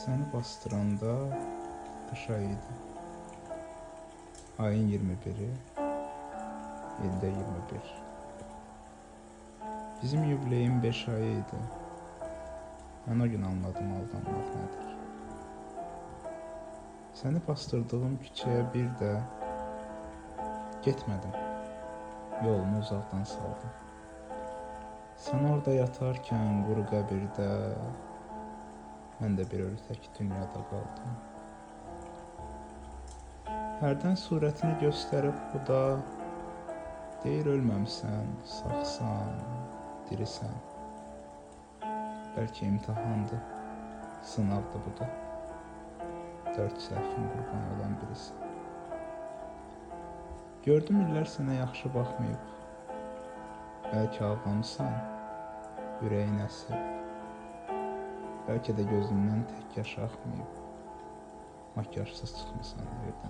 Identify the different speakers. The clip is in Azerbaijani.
Speaker 1: Səni bastıranda qış ayı idi. Ayın 21-i, ildə 21. Bizim yubileyin 5 ayı idi. Mən o gün anladım aldanmaq nədir. Səni bastırdığım küçəyə bir də getmədim. Yolumu uzaqdan saldım. Sən orada yatarkən quru qəbirdə, mən də bir ölü tək dünyada qaldım. Hərdən surətini göstərib xuda, deyir ölməmsən, sağsan, dirisən. Bəlkə imtahandır, sınavdır bu da. 4 səhvin qurban olan birisi. Gördüm illər sənə yaxşı baxmayıb. Bəlkə ağlamısan, ürəyin əsib. Bəlkə də gözündən tək yaş axmayıb. Makyajsız çıxmısan evdən.